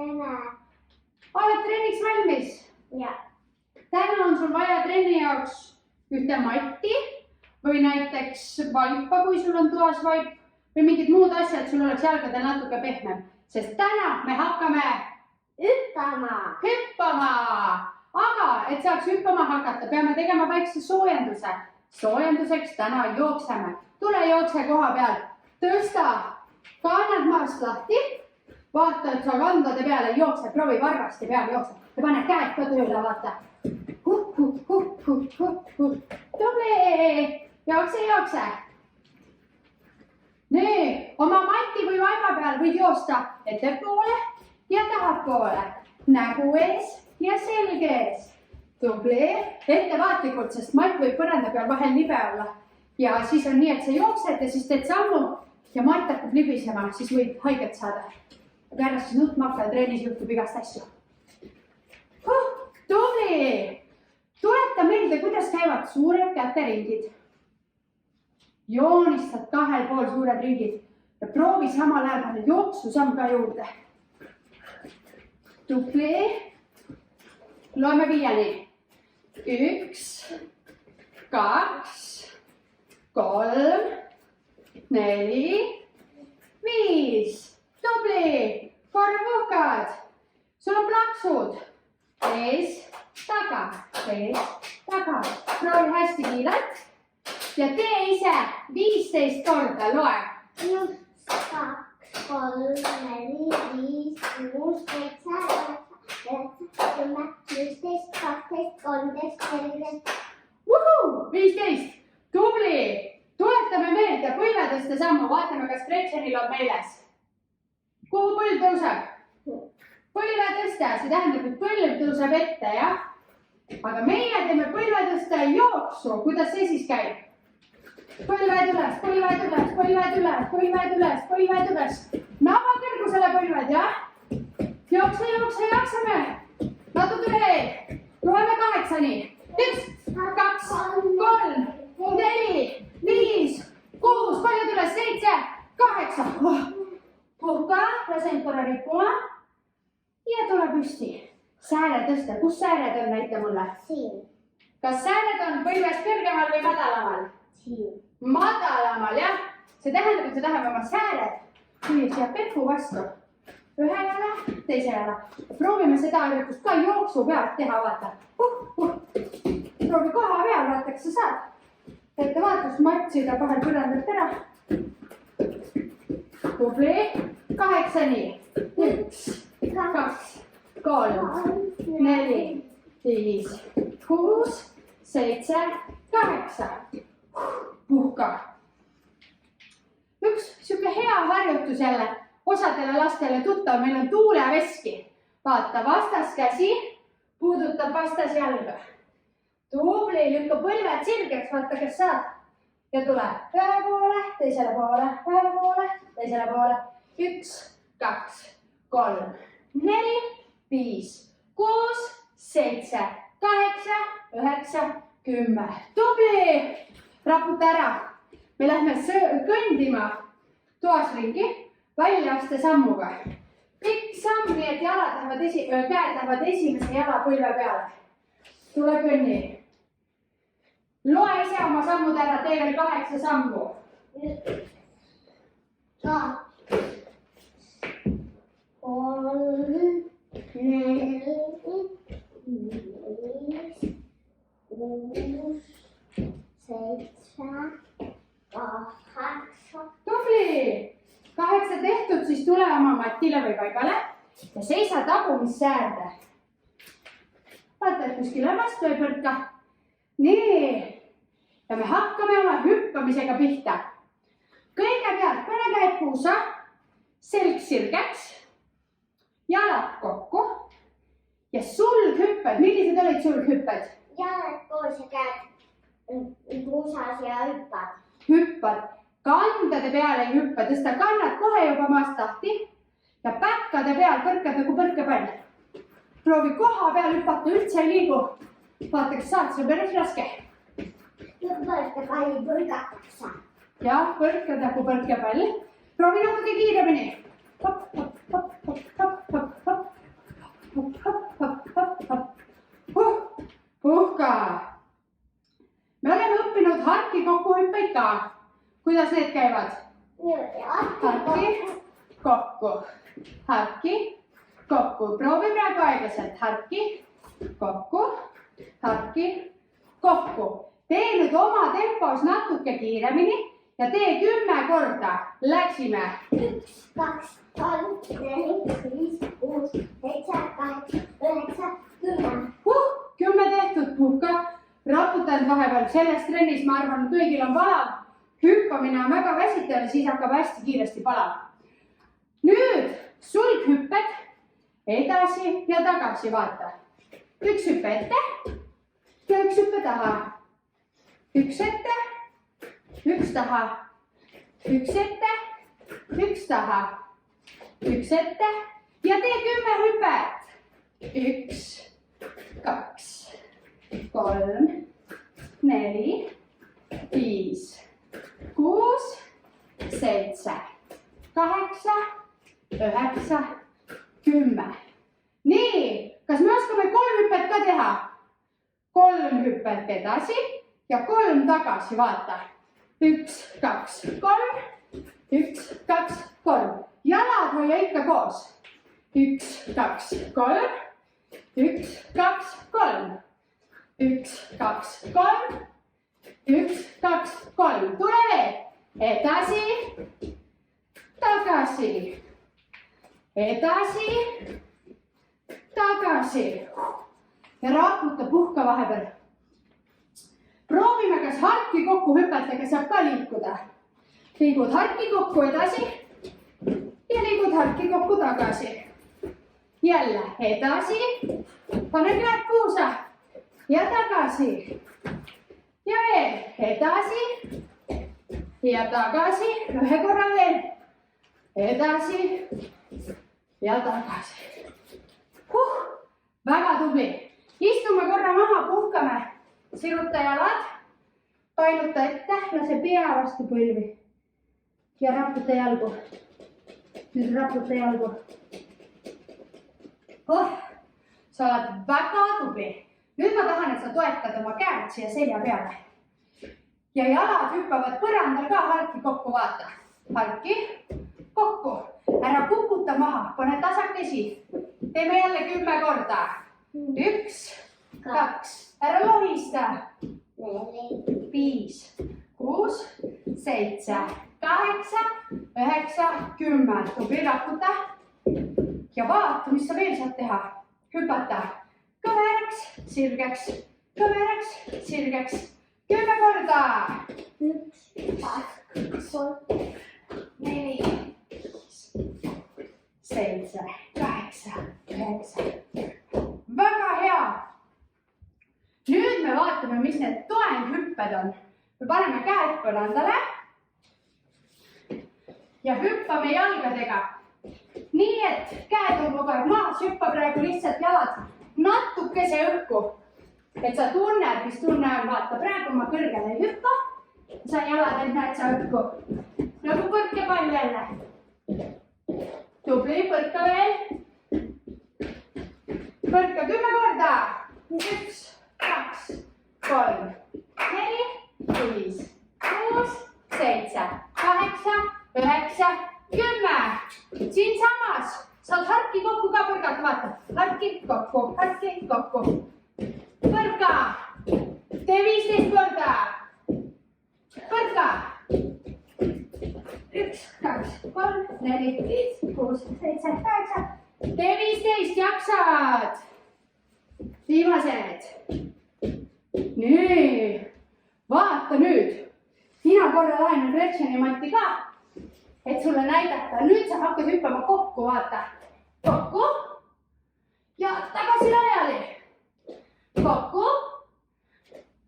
Oled trenniks valmis? Jah. Täna on sul vaja trenni jaoks ühte matti või näiteks vaipa, kui sul on toas vaip või mingid muud asjad, sul oleks jalgadel natuke pehmem. Sest täna me hakkame hüppama. Aga et saaks hüppama hakata, peame tegema väikse soojenduse. Soojenduseks täna jookseme. Tule jookse koha peal. Tõsta kannad maast lahti. Vaata, et sa kandade peale jookse. Proovi varvaste peale jookse. Ja pane käed ka tööle, vaata. Tubli. Jookse. Nii, oma mati või vaiba peal võid joosta ettepoole ja tahapoole. Nägu ees ja selge ees. Tubli. Ettevaatlikult, sest matt võib põranda peal vahel libe olla. Ja siis on nii, et sa jooksed ja siis teed sammu ja matt hakkab libisema, siis võid haiget saada. Aga ära siis nutma hakka, trennis juhtub igast asju. Tubli. Tuleta meelde, kuidas käivad suured käteringid. Joonistad kahel pool suured ringid ja proovi samal ajal panna jooksusamm ka juurde. Tubli. Loeme 5-ni. 1, 2, 3, 4, 5. Tubli. Korra puhkad. Sul on plaksud. Ees, taga. Proovi hästi kiirelt. Ja tee ise 15 korda, loe. 1, 2, 3, 4, 5, 6, 7, 8, 9, 10, 11, 12, 13, 14. 15. Tubli. Tuletame meelde põlvedeste sammu. Vaatame, kas Gretchenil on meeles. Kuhu põlv tõuseb? Põlvetõste. See tähendab, et põlv tõuseb ette, jah? Aga meie teeme põlvetõste jooksu. Kuidas see siis käib? Põlved üles. Nava kõrgusele põlved, jah? Jookseme. Natuke veel. Loeme 8-ni. 1, 2, 3, 4, 5, 6, paljud üles, 7, 8. Puhka, lasen korra rippuma. Ja tule püsti. Sääre tõsta. Kus sääred on, näita mulle? Siin. Kas sääred on põlvest kõrgemal või madalamal? Siin. Madalamal, jah. See tähendab, et sa tahame oma sääred lüüa siia pepu vastu. Ühe jala, teise jala. Proovime seda harjutust ka jooksu pealt teha, vaata. Proovi koha peal, vaata, kas sa saad. Ettevaatust, matt sõidab vahel põrandalt ära. Tubli. 8-ni. 1, 2, 3, 4, 5, 6, 7, 8. Puhka. Üks siuke hea harjutus jälle osadele lastele tuttav, meil on tuuleveski. Vaata, vastaskäsi puudutab vastasjalga. Tubli, lükka põlved sirgeks, vaata, kas saad. Ja tule ühele poole, teisele poole. 1, 2, 3, 4, 5, 6, 7, 8, 9, 10. Tubli! Raputa ära. Me lähme kõndima toas ringi väljaste sammuga. Pikk samm, nii et käed lähevad esimese jala põlve peale. Tule kõnni. Loe ise oma sammud ära, tee veel 8 sammu. 2, 3, 4, 5, 6, 7, 8. Tubli! 8 tehtud, siis tule oma matile või vaibale ja seisa tagumisse äärde. Vaata, et kuskile vastu ei põrka. Nii. Ja me hakkame oma hüppamisega pihta. Kõigepealt pane käed puusa, selg sirgeks, jalad kokku ja sulghüpped. Millised olid sulghüpped? Jalad koos ja käed puusas ja hüppad. Hüppad. Kandade peale ei hüppa, tõsta kannad kohe juba maast lahti ja päkkade peal põrkad nagu põrkepall. Proovi koha peal hüpata, üldse ei liigu. Vaata, kas saad, see on päris raske. Põrkepalli põrgatakse. Jah, põrkad nagu põrkepall. Proovi natuke kiiremini. Hopp, hopp, hopp, hopp, hopp, hopp, hopp. kuidas need käivad? niimoodi, Harki, kokku, harki, kokku. Proovi praegu aeglaselt. Harki, kokku, harki, kokku. Tee nüüd oma tempos natuke kiiremini ja tee 10 korda. Läksime. 1, 2, 3, 4, 5, 6, 7, 8, 9, 10. 10 tehtud, puhka. Raputanud vahepeal. Selles trennis, ma arvan, kõigil on palav. Hüppamine on väga väsitav ja siis hakkab hästi kiiresti palama. Nüüd sulghüpped edasi ja tagasi, vaata. Üks hüppe ette ja üks hüppe taha. Üks ette, üks taha. Üks ette, üks taha. Üks ette ja tee 10 hüpet. 1, 2, 3, 4, 5, 6, 7, 8, 9, 10. Nii, kas me oskame 3 hüpet ka teha? 3 hüpet edasi ja 3 tagasi, vaata. 1, 2, 3, 1, 2, 3. Jalad hoia ikka koos. 1, 2, 3, 1, 2, 3. 1, 2, 3. 1, 2, 3. Tule veel. Edasi, tagasi, edasi, tagasi. Ja raputa, puhka vahepeal. Proovime, kas harki kokku hüpetega saab ka liikuda. Liigud harki kokku edasi ja liigud harki kokku tagasi. Jälle edasi, pane käed puusa ja tagasi. Ja veel edasi ja tagasi, ühe korra veel. Edasi ja tagasi. Väga tubli. Istume korra maha, puhkame. Siruta jalad, painuta ette, lase pea vastu põlvi. Ja raputa jalgu. Nüüd raputa jalgu. Sa oled väga tubli. Nüüd ma tahan, et sa toetad oma käed siia selja peale. Ja jalad hüppavad põrandal ka harki kokku, vaata. Harki, kokku. Ära kukuta maha, pane tasakesi. Teeme jälle 10 korda. 1, 2, ära lohista. 4, 5, 6, 7, 8, 9, 10. Tubli raputa. Ja vaata, mis sa veel saad teha. Hüpata. Kõveraks, sirgeks, kõveraks, sirgeks. 10 korda. 1, 2, 3, 4, 7, 8, 9. Väga hea. Nüüd me vaatame, mis need toenghüpped on. Me paneme käed põrandale ja hüppame jalgadega. Nii, et käed on kogu aeg maas, hüppa praegu lihtsalt jalad natukese õhku. Et sa tunned, mis tunne on, vaata, praegu ma kõrgele ei hüppa. Sa jalad end näed sa õhku. Nagu põrkepall jälle. Tubli, põrka veel. Põrka 10 korda. 1, 2, 3, 4, 5, 6, 7, 8, 9, 10. Siinsamas saad harki kokku ka põrgata, vaata. Harki kokku, harki kokku. Põrka. Tee 15 korda. Põrka. 1, 2, 3, 4, 5, 6, 7, 8. Tee 15, jaksad. Viimased. Nii. Vaata nüüd. Mina korra laenan Gretcheni matti ka, et sulle näidata. Nüüd sa hakkad hüppama kokku, vaata. Kokku. Ja tagasi laiali. Kokku.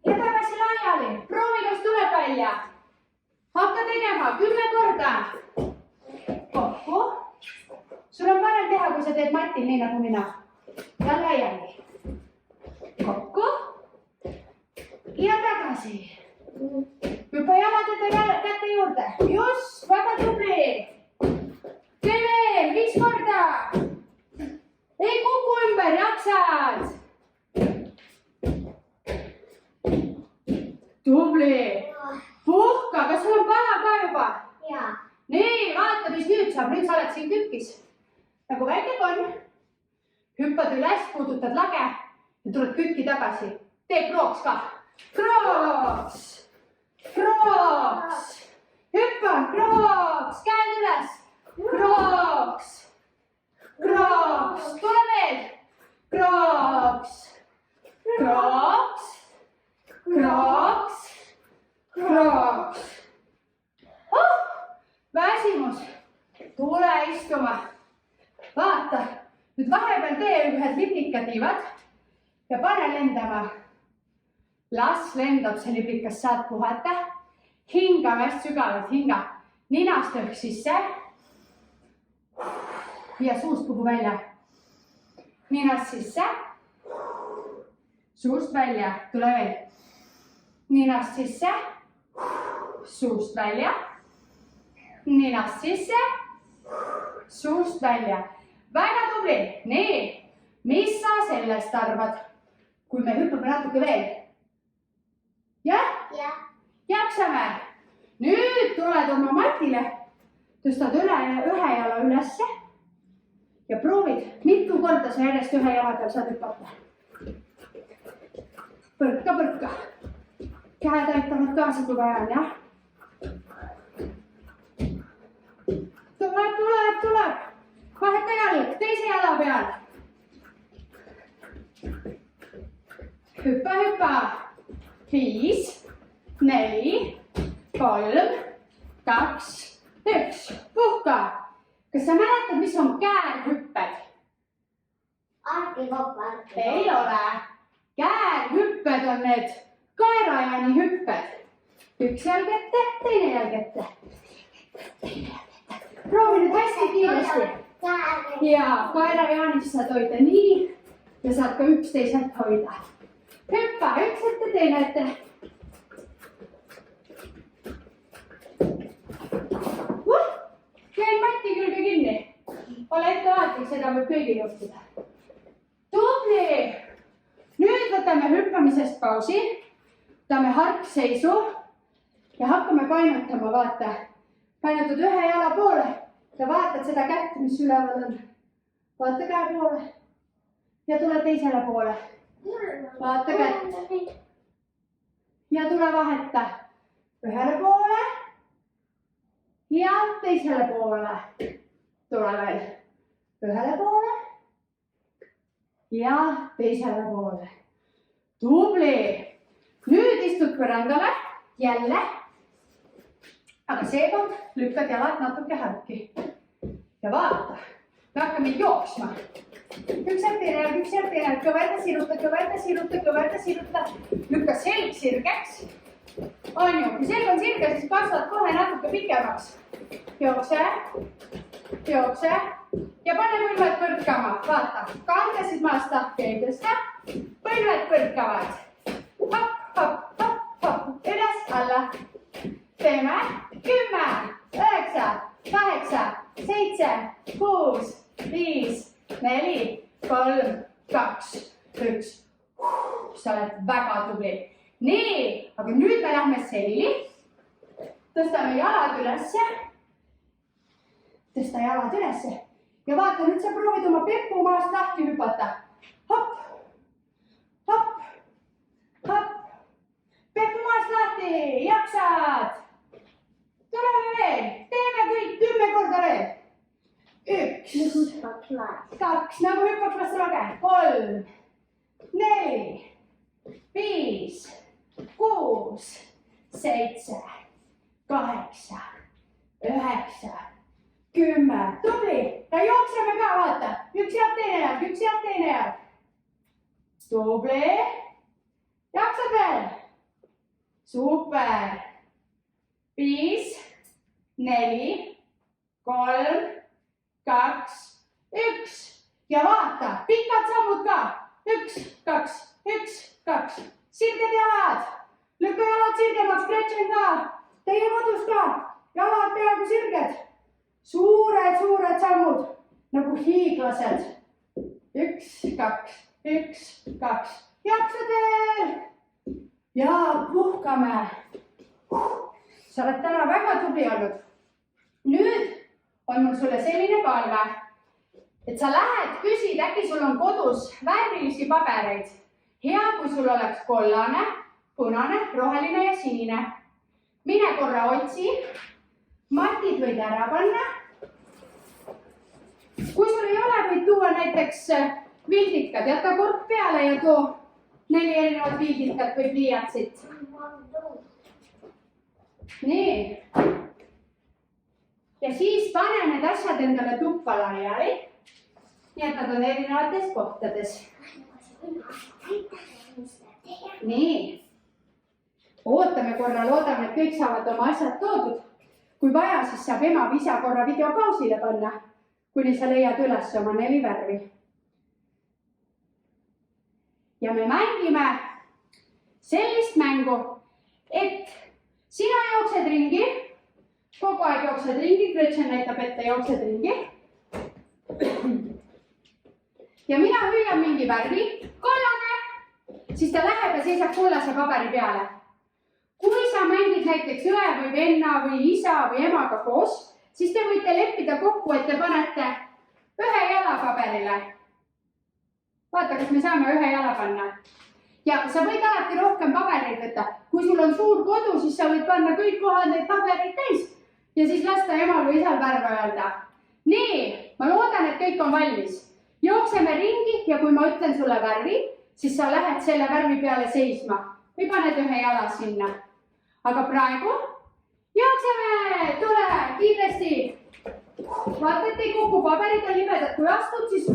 Ja tagasi laiali. Proovi, kas tuleb välja. Hakka tegema 10 korda. Kokku. Sul on parem teha, kui sa teed matil nii nagu mina. Ja laiali. Kokku. Ja tagasi. Hüppa jalad kätte juurde. Just, väga tubli. Tee veel 5 korda. Ei kuku ümber, jaksad. Tubli. Puhka, kas sul on palav ka oled siin kükkis nagu väike konn. Hüppad üles, puudutad lage ja tuled kükki tagasi. Tee krooks ka. Krooks, krooks, hüppa, krooks, käed üles, krooks, krooks, tule veel, krooks, krooks, krooks, krooks. Väsimus, tule istuma. Vaata, nüüd vahepeal tee ühed liblikatiivad ja pane lendama. Las lendab see liblikas, saad puhata. Hinga hästi sügavalt, hinga ninast õhk sisse. Ja suust puhu välja. Ninast sisse. Suust välja, tule veel. Ninast sisse. Suust välja. Ninast sisse. Suust välja. Väga tubli. Nii, mis sa sellest arvad, kui me hüppame natuke veel? Jah? Jah. Jaksame. Nüüd tuled oma matile, tõstad ühe jala ülesse ja proovid, mitu korda sa järjest ühe jala peal saad hüpata. Põrka, põrka. Käed aitavad kaasa, kui vaja on, jah? Tuleb. Vaheta jalg, teise jala peal. Hüppa. 5, 4, 3, 2, 1. Puhka. Kas sa mäletad, mis on käärhüpped? Arkivopparki. Ei ole. Käärhüpped on need kaerajaani hüpped. Üks jalg ette, teine jalg ette. Proovi nüüd hästi kiiresti. Ja kaerajaanist saad hoida nii ja saad ka üksteiselt hoida. Hüppa, üks ette, teine ette. Käin mati külge kinni. Ole ettevaatlik, seda võib kõigil juhtuda. Tubli! Nüüd võtame hüppamisest pausi. Võtame harkseisu ja hakkame painutama, vaata. Painutad ühe jala poole ja vaatad seda kätt, mis üleval on. Vaata käe poole ja tule teisele poole. Vaata kätt. Ja tule vaheta ühele poole ja teisele poole. Tule veel ühele poole ja teisele poole. Tubli! Nüüd istud põrandale jälle. Aga seekord lükkad jalad natuke harki. Ja vaata, me hakkame jooksma. Üks jalg, teine jalg, kõverda, siruta. Lükka selg sirgeks. On ju, kui selg on sirge, siis kasvad kohe natuke pikemaks. Jookse ja pane põlved põrkama. Vaata, kangesid maast tahke ei tõsta. Põlved põrkavad. Hopp, üles, alla. Teeme 10, 9, 8, 7, 6, 5, 4, 3, 2, 1. Sa oled väga tubli. Nii, aga nüüd me lähme selli. Tõstame jalad ülesse. Tõsta jalad ülesse. Ja vaata, nüüd sa proovid oma pepu maast lahti hüpata. Hopp. Pepu maast lahti, jaksad. Tuleme veel, teeme kõik 10 korda veel. 1, 2, nagu hüppaks vastu lage. 3, 4, 5, 6, 7, 8, 9, 10. Tubli. Ja jookseme ka, vaata. Üks jalg, teine jalg. Tubli. Jaksad veel. Super. 5, 4, 3, 2, 1. Ja vaata, pikad sammud ka. 1, 2, 1, 2. Sirged jalad. Lükka jalad sirgemaks, stretchen ka. Teie kodus ka. Jalad peaaegu sirged. Suured sammud, nagu hiiglased. 1, 2, 1, 2. Jaksad veel. Ja puhkame. Sa oled täna väga tubli olnud. Nüüd on mul sulle selline palve, et sa lähed, küsid, äkki sul on kodus värvilisi pabereid. Hea, kui sul oleks kollane, punane, roheline ja sinine. Mine korra otsi, matid võid ära panna. Kui sul ei ole, võid tuua näiteks vildikad, jäta kork peale ja too 4 erinevat vildikat või pliiatsit. Nii. Ja siis pane need asjad endale tuppa laiali. Nii et nad on erinevates kohtades. Nii. Ootame korra, loodame, et kõik saavad oma asjad toodud. Kui vaja, siis saab ema või isa korra videopausile panna, kuni sa leiad üles oma 4 värvi. Ja me mängime sellist mängu, et sina jooksed ringi, kogu aeg jooksed ringi, Gretchen näitab ette, jooksed ringi. Ja mina hüüan mingi värvi, kollane, siis ta läheb ja seisab kollase paberi peale. Kui sa mängid näiteks õe või venna või isa või emaga koos, siis te võite leppida kokku, et te panete ühe jala paberile. Vaata, kas me saame ühe jala panna. Ja sa võid alati rohkem pabereid võtta. Kui sul on suur kodu, siis sa võid panna kõik kohad neid pabereid täis ja siis lasta emal või isal värve öelda. Nii, ma loodan, et kõik on valmis. Jookseme ringi ja kui ma ütlen sulle värvi, siis sa lähed selle värvi peale seisma või paned ühe jala sinna. Aga praegu jookseme, tule kiiresti. Vaata, et ei kuku paberid on libedad. Kui astud, siis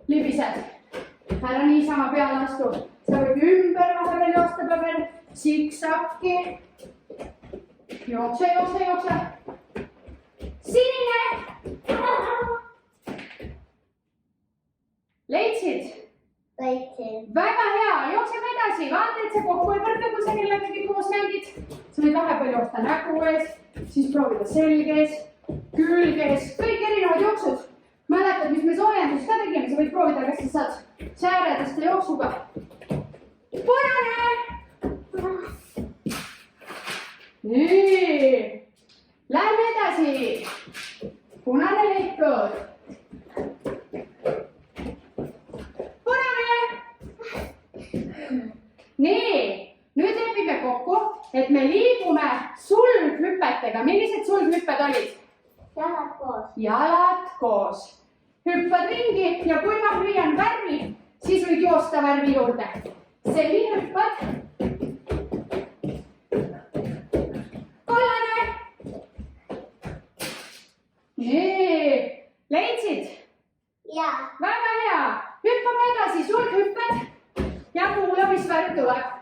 libised. Ära niisama peale astu. Sa võid ümber vahepeal joosta paber, siksakki. Jookse, jookse, jookse. Sinine. Leidsid? Leidsin. Väga hea, jookseme edasi. Vaata, et see kokku ei põrka, kui sa kellegagi koos mängid. Sa võid vahepeal joosta nägu ees, siis proovida selge ees, külge ees, kõik erinevad jooksud. Mäletad, mis me soojendus ka tegime, sa võid proovida, kas sa saad sääredeste jooksuga. Punane! Nii, lähme edasi. Punane leitud. Punane! Nii, nüüd lepime kokku, et me liigume sulghüpetega. Millised sulghüpped olid? Jalad koos. Jalad koos. Hüppad ringi ja kui ma hüüan värvi, siis võid joosta värvi juurde. Selline hüppad. Kollane. Nii, leidsid? Ja. Väga hea. Hüppame edasi, sulghüpped ja kuula, mis värv tuleb.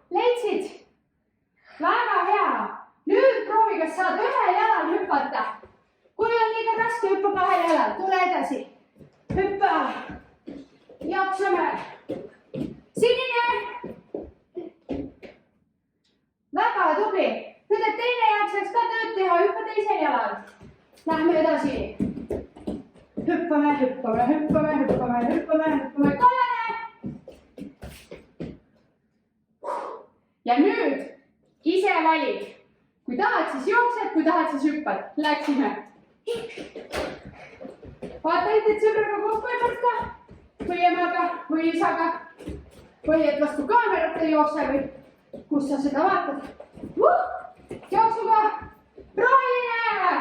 Leidsid? Väga hea. Nüüd proovi, kas saad ühe jalal hüpata. Kui on liiga raske, hüppa 2 jalal. Tule edasi. Hüppa. Jookseme. Sinine. Väga tubli. Nüüd, et teine jaksaks ka tööd teha, hüppa teisel jalal. Lähme edasi. Hüppame, hüppame, hüppame, hüppame, hüppame, hüppame. Kollane. Ja nüüd ise valid. Kui tahad, siis jooksed, kui tahad, siis hüppad. Läksime. Vaata, et sõbraga kokku ei põrka. Või emaga, või isaga. Või et vastu kaamerat ei jookse või kus sa seda vaatad. Jooksuga. Roheline.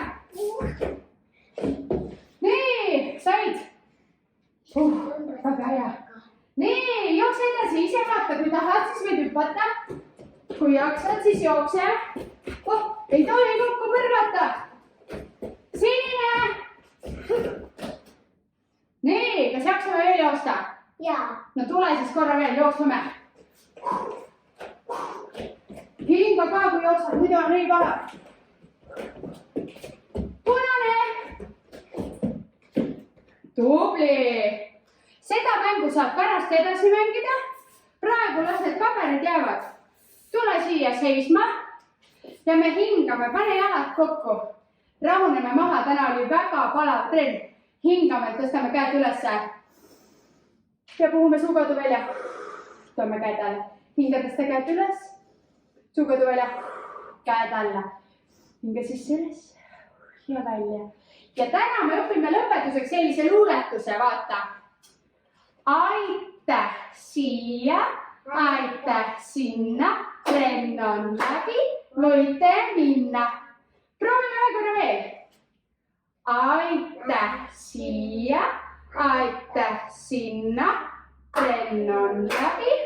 Nii, said. Väga hea. Nii, jookse edasi. Ise vaata, kui tahad, siis võid hüppata. Kui jaksad, siis jookse. Ei tohi kokku põrgata. Sinine. Nii, kas jaksame veel joosta? Ja. No tule siis korra veel, jookseme. Hinga ka, kui jooksad, muidu on nii vale. Punane. Tubli. Seda mängu saab pärast edasi mängida. Praegu las need paberid jäävad. Tule siia seisma ja me hingame, pane jalad kokku. Rahuneme maha, täna oli väga palav trenn. Hingame, tõstame käed ülesse. Ja puhume suukaudu välja. toome käed alla. Hinga tõsta käed üles. Suuga too välja. Käed alla. Hinga sisse üles. Ja välja. Ja täna me õpime lõpetuseks sellise luuletuse, vaata. Aitäh siia, aitäh sinna, trenn on läbi, võite minna. Proovime ühe korra veel. Aitäh siia, aitäh sinna, trenn on läbi,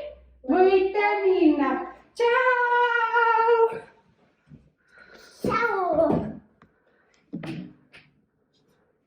võite minna. Tšau!